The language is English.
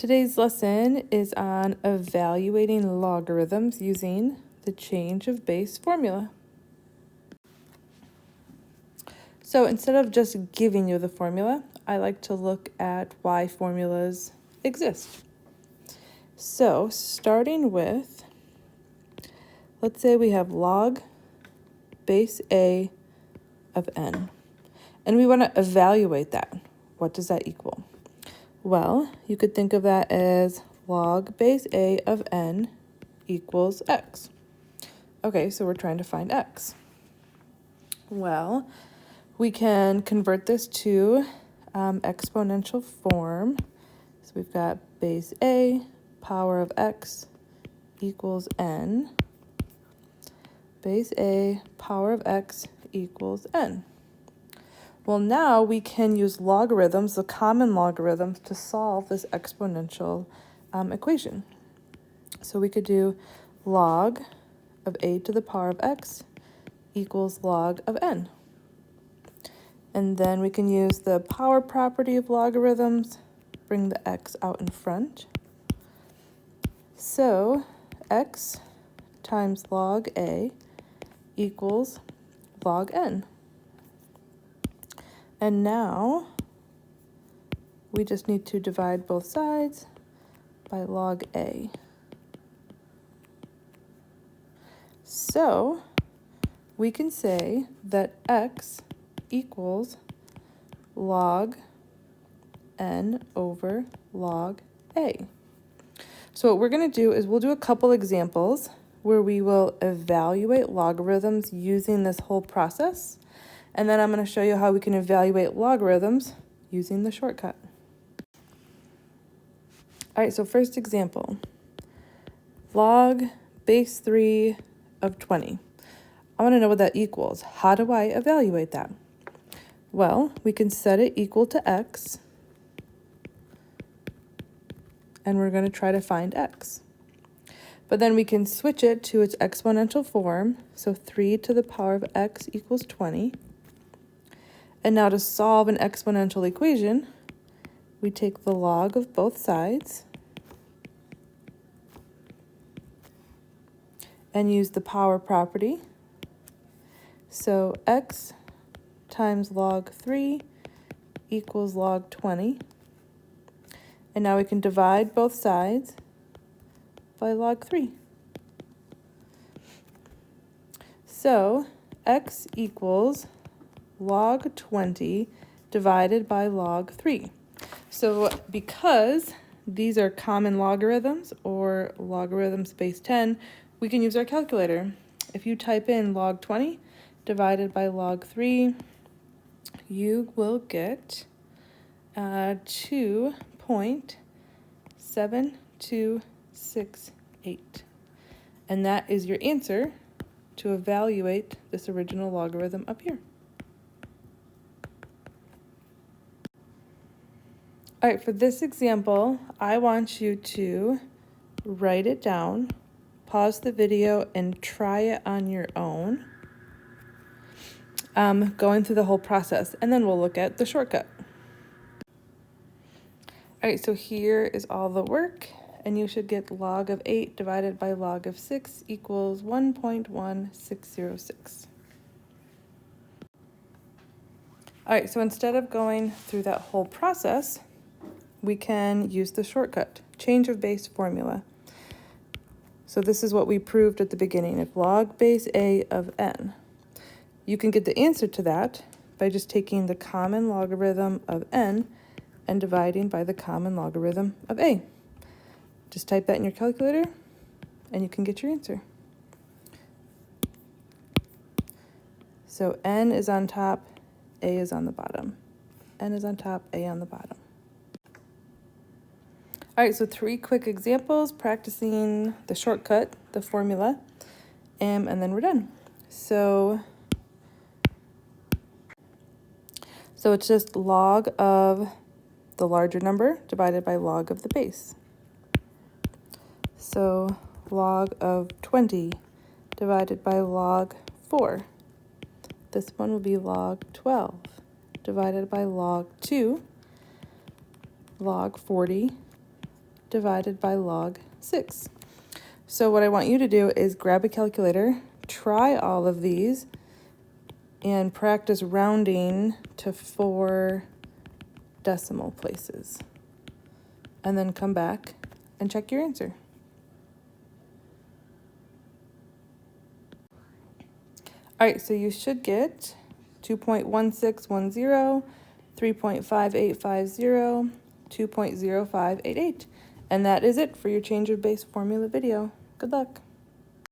Today's lesson is on evaluating logarithms using the change of base formula. So instead of just giving you the formula, I like to look at why formulas exist. So starting with, let's say we have log base A of n, and we want to evaluate that. What does that equal? Well, you could think of that as log base A of n equals x. Okay, so we're trying to find x. Well, we can convert this to exponential form. So we've got base A, power of x equals n. Base A, power of x equals n. Well, now we can use logarithms, the common logarithms, to solve this exponential equation. So we could do log of a to the power of x equals log of n. And then we can use the power property of logarithms, bring the x out in front. So x times log a equals log n. And now we just need to divide both sides by log a. So we can say that x equals log n over log a. So what we're going to do is we'll do a couple examples where we will evaluate logarithms using this whole process. And then I'm going to show you how we can evaluate logarithms using the shortcut. All right, so first example, log base 3 of 20. I want to know what that equals. How do I evaluate that? Well, we can set it equal to x, and we're going to try to find x. But then we can switch it to its exponential form, so 3 to the power of x equals 20. And now to solve an exponential equation, we take the log of both sides and use the power property. So x times log 3 equals log 20. And now we can divide both sides by log 3. So x equals log 20 divided by log 3. So because these are common logarithms or logarithms base 10, we can use our calculator. If you type in log 20 divided by log 3, you will get 2.7268. And that is your answer to evaluate this original logarithm up here. All right, for this example, I want you to write it down, pause the video, and try it on your own, going through the whole process, and then we'll look at the shortcut. All right, so here is all the work, and you should get log of 8 divided by log of 6 equals 1.1606. All right, so instead of going through that whole process, we can use the shortcut, change of base formula. So this is what we proved at the beginning. If log base A of n, you can get the answer to that by just taking the common logarithm of n and dividing by the common logarithm of a. Just type that in your calculator and you can get your answer. So n is on top, a is on the bottom. N is on top, a on the bottom. All right, so 3 quick examples practicing the shortcut, the formula, and then we're done. So it's just log of the larger number divided by log of the base. So log of 20 divided by log 4. This one will be log 12 divided by log 2, log 40 divided by log 6. So what I want you to do is grab a calculator, try all of these, and practice rounding to 4 decimal places. And then come back and check your answer. All right, so you should get 2.1610, 3.5850, 2.0588. And that is it for your change of base formula video. Good luck.